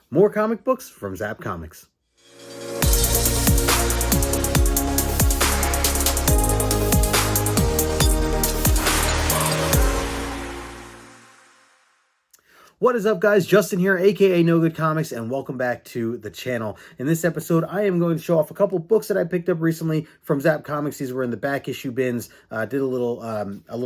More comic books from Zapp Comics. What is up, guys? Justin here, aka No Good Comics, and welcome back to the channel. In this episode, I am going to show off a couple books that I picked up recently from Zapp Comics. These were in the back issue bins. Did a little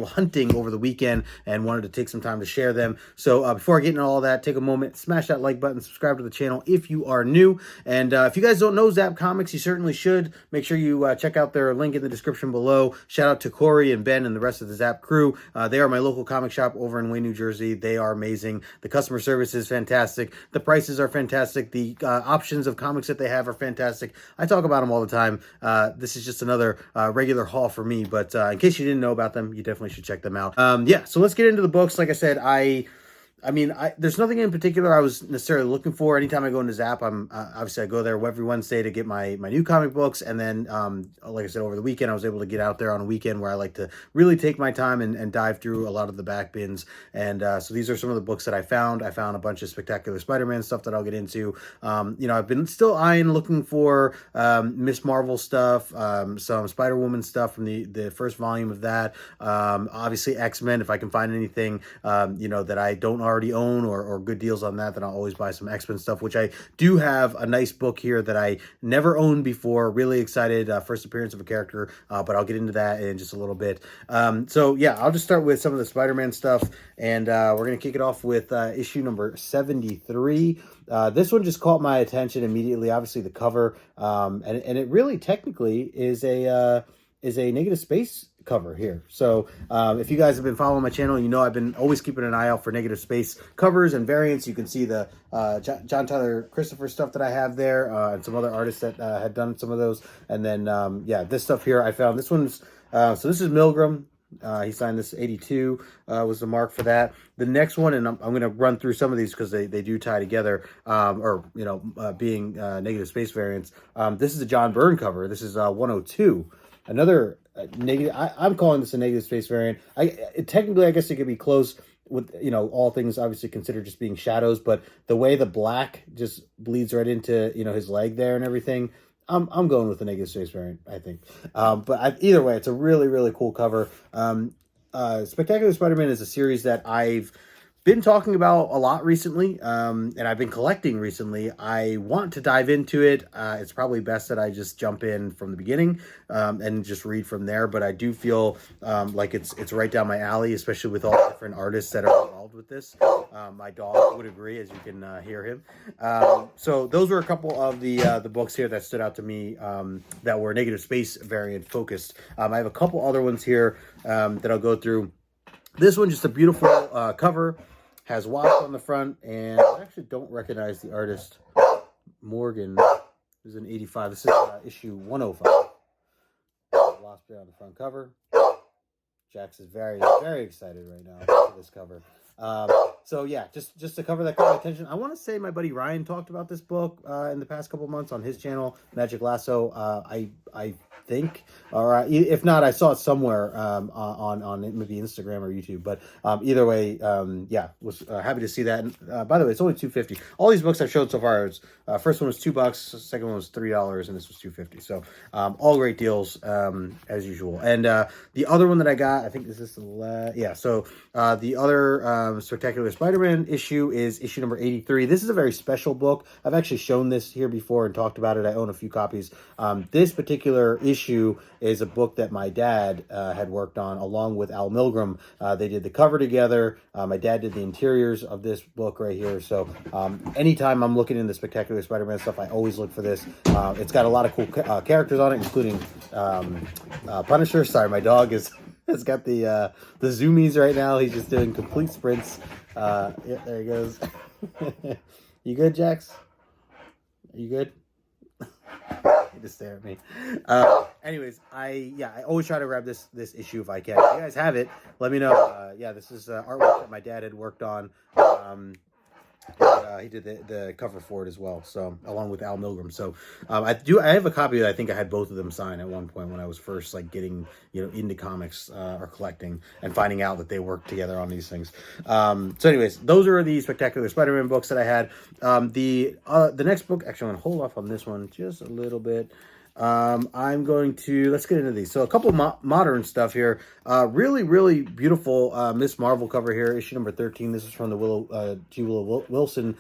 hunting over the weekend and wanted to take some time to share them. So before I get into all that, take a moment, smash that like button, subscribe to the channel if you are new. And if you guys don't know Zapp Comics, you certainly should. Make sure you check out their link in the description below. Shout out to Corey and Ben and the rest of the Zapp crew. They are my local comic shop over in Wayne, New Jersey. They are amazing. The customer service is fantastic. The prices are fantastic. The options of comics that they have are fantastic. I talk about them all the time. This is just another regular haul for me, but in case you didn't know about them, you definitely should check them out. Yeah, so let's get into the books. Like I said, there's nothing in particular I was necessarily looking for. Anytime I go into Zapp, obviously I go there every Wednesday to get my new comic books. And then, like I said, over the weekend, I was able to get out there on a weekend where I like to really take my time and dive through a lot of the back bins. And so these are some of the books that I found. I found a bunch of Spectacular Spider-Man stuff that I'll get into. I've been still looking for Miss Marvel stuff, some Spider-Woman stuff from the first volume of that. Obviously X-Men, if I can find anything, that I don't already own or good deals on that, then I'll always buy some X-Men stuff, which I do have a nice book here that I never owned before. Really excited, first appearance of a character, but I'll get into that in just a little bit. So yeah, I'll just start with some of the Spider-Man stuff, and we're going to kick it off with issue number 73. This one just caught my attention immediately. Obviously the cover, and it really technically is a Negative Space cover here. So if you guys have been following my channel, you know I've been always keeping an eye out for Negative Space covers and variants. You can see the John Tyler Christopher stuff that I have there, and some other artists that had done some of those. And then yeah, this stuff here I found. This one's so this is Milgram. He signed this 82 was the mark for that. The next one, and I'm going to run through some of these because they do tie together, being Negative Space variants. This is a John Byrne cover. This is 102. Another negative. I'm calling this a Negative Space variant. Technically, I guess it could be close with, all things obviously considered just being shadows, but the way the black just bleeds right into, his leg there and everything, I'm going with the Negative Space variant, I think. Either way, it's a really, really cool cover. Spectacular Spider-Man is a series that I've been talking about a lot recently, and I've been collecting recently. I want to dive into it. It's probably best that I just jump in from the beginning and just read from there, but I do feel like it's right down my alley, especially with all the different artists that are involved with this. My dog would agree, as you can hear him. So those were a couple of the books here that stood out to me that were Negative Space variant focused. I have a couple other ones here that I'll go through. This one, just a beautiful cover. Has Wasp on the front, and I actually don't recognize the artist. Morgan is in 85. This is issue 105. Wasp there on the front cover. Jax is very, very excited right now for this cover. So yeah, just a cover that caught my attention. I want to say my buddy Ryan talked about this book in the past couple months on his channel, Magic Lasso. I think, or if not, I saw it somewhere on maybe Instagram or YouTube. But either way, yeah, was happy to see that. And by the way, it's only $2.50. All these books I've showed so far, first one was $2, second one was $3, and this was $2.50. So all great deals as usual. And the other one that I got, I think this is the last. Yeah, so the other Spectacular Spider-Man issue is issue number 83. This is a very special book. I've actually shown this here before and talked about it. I own a few copies. This particular issue is a book that my dad had worked on along with Al Milgram. They did the cover together. My dad did the interiors of this book right here. So anytime I'm looking into Spectacular Spider-Man stuff, I always look for this. It's got a lot of cool characters on it, including Punisher. Sorry, my dog has got the zoomies right now. He's just doing complete sprints. Yeah, there he goes. You good, Jax? Are you good? You just stare at me. Anyways, I always try to grab this issue if I can. If you guys have it, let me know. Yeah, this is artwork that my dad had worked on. He did the cover for it as well, so along with Al Milgram. So I have a copy that I think I had both of them sign at one point when I was first like getting into comics or collecting and finding out that they worked together on these things. So anyways, those are the Spectacular Spider-Man books that I had. The next book, actually, I'm gonna hold off on this one just a little bit. Let's get into these. So a couple modern stuff here. Really, really beautiful Miss Marvel cover here, issue number 13. This is from the Willow Wilson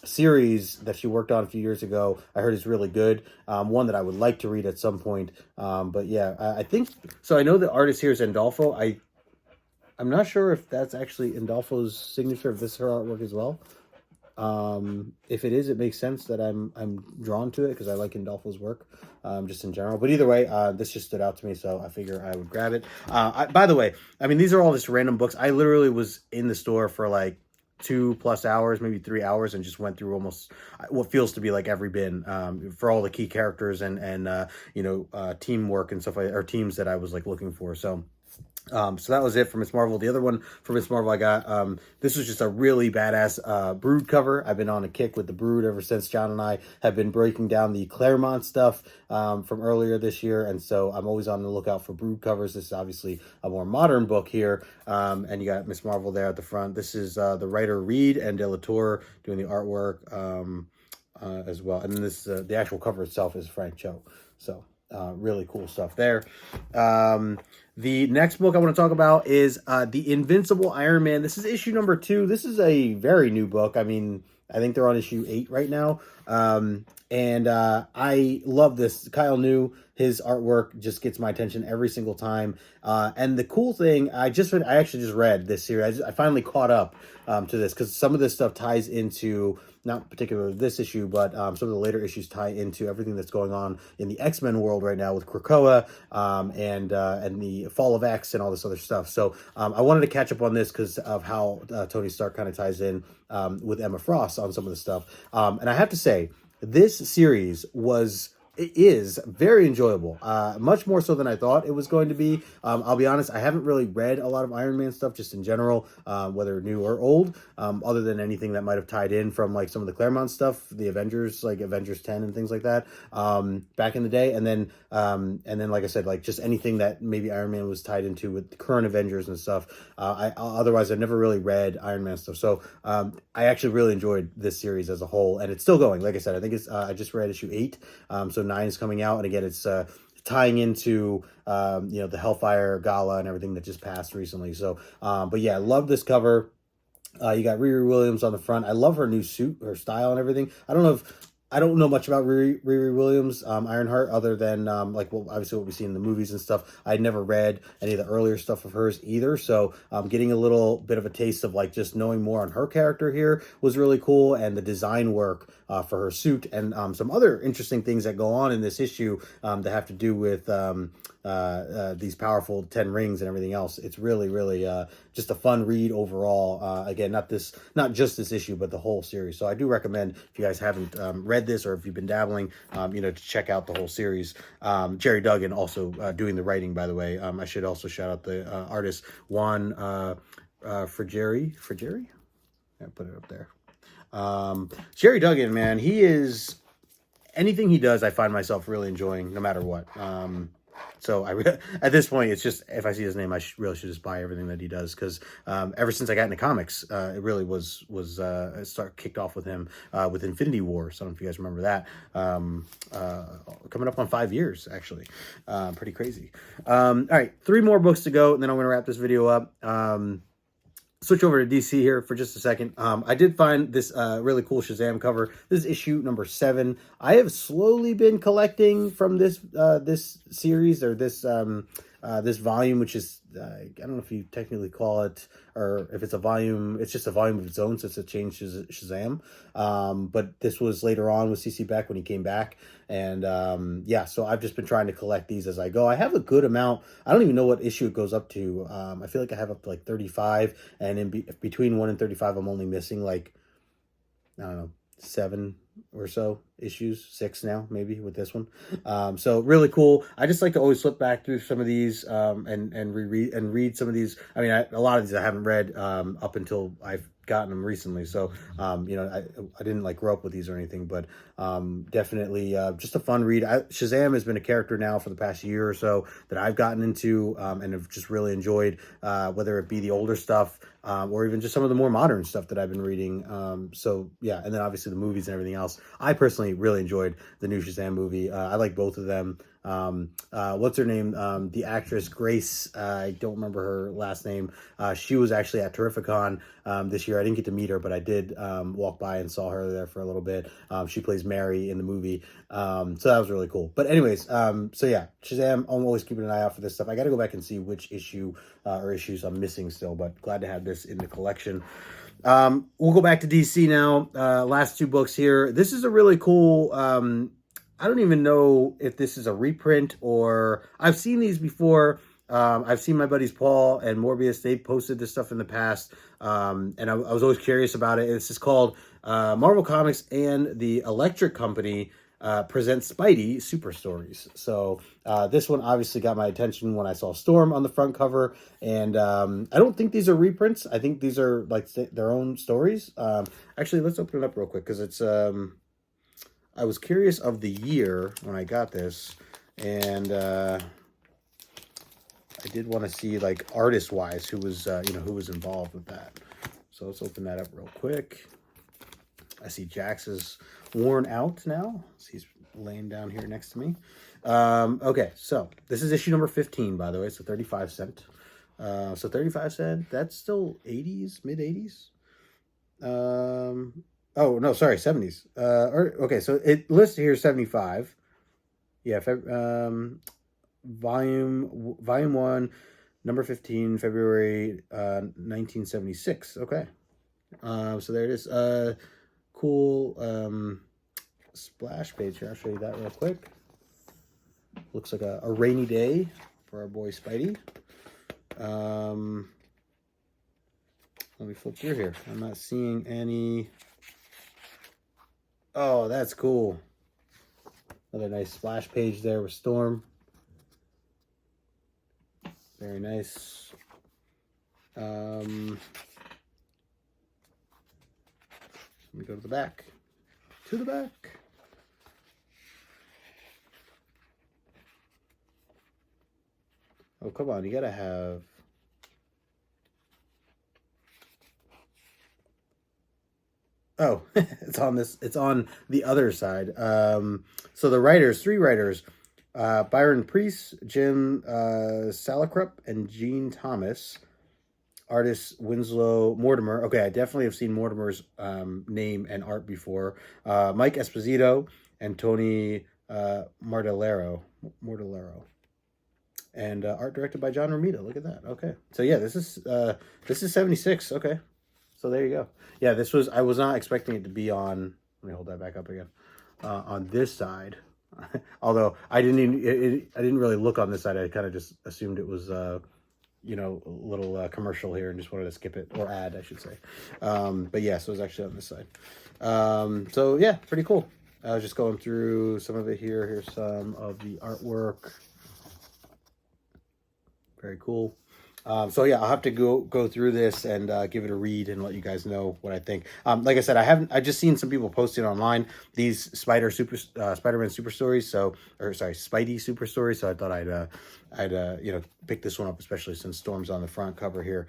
series that she worked on a few years ago. I heard it's really good. One that I would like to read at some point. But yeah, I think so. I know the artist here is Andolfo. I'm not sure if that's actually Andolfo's signature, if this is her artwork as well. If it is, it makes sense that I'm drawn to it because I like Andolfo's work, just in general. But either way, this just stood out to me, so I figure I would grab it. By the way, I mean, these are all just random books. I literally was in the store for like 2+ hours, maybe 3 hours, and just went through almost what feels to be like every bin for all the key characters and teamwork and stuff like that, or teams that I was like looking for. So that was it for Miss Marvel. The other one for Miss Marvel I got, this was just a really badass Brood cover. I've been on a kick with the Brood ever since John and I have been breaking down the Claremont stuff from earlier this year, and so I'm always on the lookout for Brood covers. This is obviously a more modern book here, and you got Miss Marvel there at the front. This is the writer Reed and De La Tour doing the artwork as well, and then this the actual cover itself is Frank Cho. So really cool stuff there. The next book I want to talk about is The Invincible Iron Man. This is issue number 2. This is a very new book. I mean, I think they're on issue 8 right now. And I love this. Kyle New, his artwork just gets my attention every single time. And the cool thing, I actually just read this series. I finally caught up to this because some of this stuff ties into, not particularly this issue, but some of the later issues tie into everything that's going on in the X-Men world right now with Krakoa and the Fall of X and all this other stuff. So I wanted to catch up on this because of how Tony Stark kind of ties in with Emma Frost on some of the stuff. And I have to say, this series is very enjoyable, much more so than I thought it was going to be. I'll be honest, I haven't really read a lot of Iron Man stuff just in general, whether new or old, other than anything that might have tied in from like some of the Claremont stuff, the Avengers, like Avengers 10 and things like that, back in the day. And then like I said, like just anything that maybe Iron Man was tied into with the current Avengers and stuff. Otherwise I've never really read Iron Man stuff. So I actually really enjoyed this series as a whole, and it's still going. Like I said, I think it's I just read issue 8, so 9 is coming out, and again, it's tying into the Hellfire Gala and everything that just passed recently. So, but yeah, I love this cover. You got Riri Williams on the front. I love her new suit, her style, and everything. I don't know much about Riri Williams, Ironheart, other than obviously what we see in the movies and stuff. I'd never read any of the earlier stuff of hers either, so getting a little bit of a taste of like just knowing more on her character here was really cool, and the design work for her suit and some other interesting things that go on in this issue that have to do with these powerful 10 rings and everything else. It's really, really just a fun read overall. Again, not just this issue, but the whole series. So I do recommend, if you guys haven't read this, or if you've been dabbling, to check out the whole series. Jerry Duggan also doing the writing, by the way. I should also shout out the artist Juan Frigeri. I put it up there. Jerry Duggan, man, anything he does, I find myself really enjoying, no matter what. So at this point, it's just, if I see his name, I really should just buy everything that he does, because ever since I got into comics, it really was kicked off with him with Infinity War. So I don't know if you guys remember that. Coming up on 5 years, actually. Pretty crazy. All right, 3 more books to go, and then I'm going to wrap this video up. Switch over to DC here for just a second. I did find this really cool Shazam cover. This is issue number 7. I have slowly been collecting from this series, or this volume, which is I don't know if you technically call it, or if it's a volume. It's just a volume of its own, so it's a change to Shazam. But this was later on with CC Beck when he came back, and yeah. So I've just been trying to collect these as I go. I have a good amount. I don't even know what issue it goes up to. I feel like I have up to like 35, and in between 1 and 35, I'm only missing like, I don't know, 7 or so issues, 6 now maybe with this one. So really cool. I just like to always flip back through some of these and read some of these. I mean, a lot of these I haven't read up until I've gotten them recently. So, you know, I didn't like grow up with these or anything, but definitely just a fun read. Shazam has been a character now for the past year or so that I've gotten into and have just really enjoyed, whether it be the older stuff or even just some of the more modern stuff that I've been reading. So yeah, and then obviously the movies and everything else. I personally really enjoyed the new Shazam movie. I like both of them. What's her name? The actress Grace. I don't remember her last name. She was actually at Terrificon this year. I didn't get to meet her, but I did walk by and saw her there for a little bit. She plays Mary in the movie. So that was really cool. But anyways, so yeah, Shazam, I'm always keeping an eye out for this stuff. I got to go back and see which issue or issues I'm missing still, but glad to have this in the collection. We'll go back to DC now. Last two books here. This is a really cool, I don't even know if this is a reprint or I've seen these before. I've seen my buddies Paul and Morbius. They posted this stuff in the past. And I was always curious about it. It's just called Marvel Comics and the Electric Company present Spidey Super Stories. So this one obviously got my attention when I saw Storm on the front cover. And I don't think these are reprints. I think these are like their own stories. Actually, let's open it up real quick because it's... I was curious of the year when I got this, and I did want to see, like, artist-wise, who was, you know, who was involved with that. So let's open that up real quick. I see Jax is worn out now. So he's laying down here next to me. Okay, so this is issue number 15, by the way. It's a 35 cent. So 35 cent, that's still 80s, mid-80s. Oh, no, sorry, 70s. Okay, so it lists here 75. Yeah, volume 1, number 15, February 1976. Okay. So there it is. Cool splash page here. I'll show you that real quick. Looks like a rainy day for our boy Spidey. Let me flip through here. I'm not seeing any... Oh, that's cool. Another nice splash page there with Storm. Very nice. Let me go to the back. To the back. Oh, come on. You gotta have... Oh, it's on this. It's on the other side. So the writers, 3 writers, Byron Priest, Jim Salicrup, and Gene Thomas. Artist Winslow Mortimer. Okay, I definitely have seen Mortimer's name and art before. Mike Esposito and Tony Mortellaro. And art directed by John Romita. Look at that. Okay, so yeah, this is 76. Okay. So there you go. Yeah, this was, I was not expecting it to be on, let me hold that back up again, on this side. Although I didn't really look on this side. I kind of just assumed it was, you know, a little commercial here and just wanted to skip it, or ad, I should say. But yeah, so it was actually on this side. So yeah, pretty cool. I was just going through some of it here. Here's some of the artwork. Very cool. So yeah, I'll have to go through this and give it a read and let you guys know what I think. Like I said, I just seen some people posting online these Spider-Man super stories. So, or sorry, Spidey super stories. So I thought I'd you know, pick this one up, especially since Storm's on the front cover here.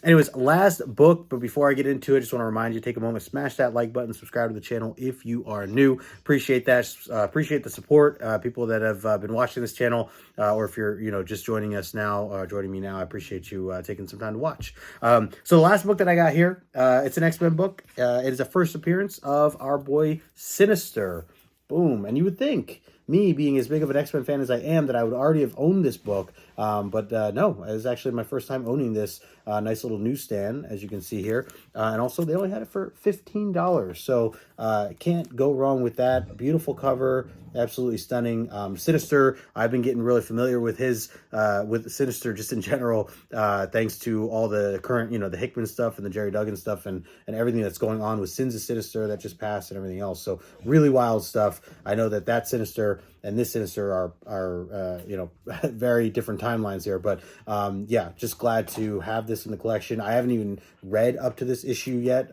Anyways, last book, but before I get into it, just want to remind you, take a moment, smash that like button, subscribe to the channel if you are new. Appreciate that. Appreciate the support. People that have been watching this channel, or if you're, you know, just joining us now, joining me now, I appreciate you taking some time to watch. So the last book that I got here, it's an X-Men book. It is a first appearance of our boy Sinister. Boom. And you would think, me being as big of an X-Men fan as I am, that I would already have owned this book. But no, it was actually my first time owning this nice little newsstand, as you can see here. And also, they only had it for $15. So can't go wrong with that. Beautiful cover. Absolutely stunning. Sinister, I've been getting really familiar with with Sinister just in general, thanks to all the current, you know, the Hickman stuff and the Jerry Duggan stuff and everything that's going on with Sins of Sinister that just passed and everything else. So really wild stuff. I know that Sinister and this Sinister are you know, very different timelines here, but yeah, just glad to have this this in the collection. I haven't even read up to this issue yet.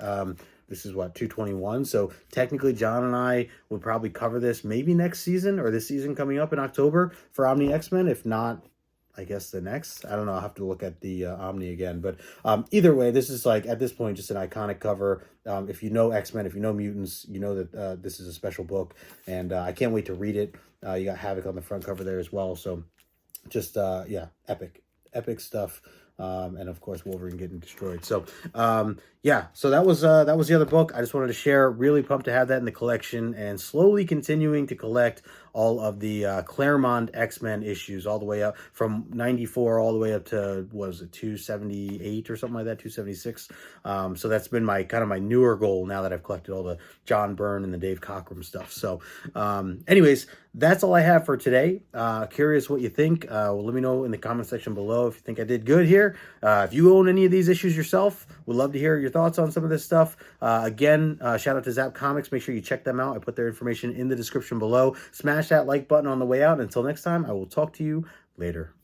This is what, 221. So technically John and I would probably cover this maybe next season or this season coming up in October for Omni X-Men. If not, I guess the next. I don't know. I'll have to look at the Omni again. But either way, this is like, at this point, just an iconic cover. If you know X-Men, if you know mutants, you know that this is a special book. And I can't wait to read it. You got Havoc on the front cover there as well. So just, yeah, epic stuff. And of course, Wolverine getting destroyed. So, yeah, so that was the other book. I just wanted to share. Really pumped to have that in the collection, and slowly continuing to collect all of the Claremont X-Men issues, all the way up from 94 all the way up to, what was it, 278 or something like that, 276. So that's been my kind of my newer goal now that I've collected all the John Byrne and the Dave Cockrum stuff. So anyways, that's all I have for today. Curious what you think. Well, let me know in the comment section below if you think I did good here. If you own any of these issues yourself, would love to hear your thoughts on some of this stuff. Again, shout out to Zapp Comics. Make sure you check them out. I put their information in the description below. Smash that like button on the way out. Until next time, I will talk to you later.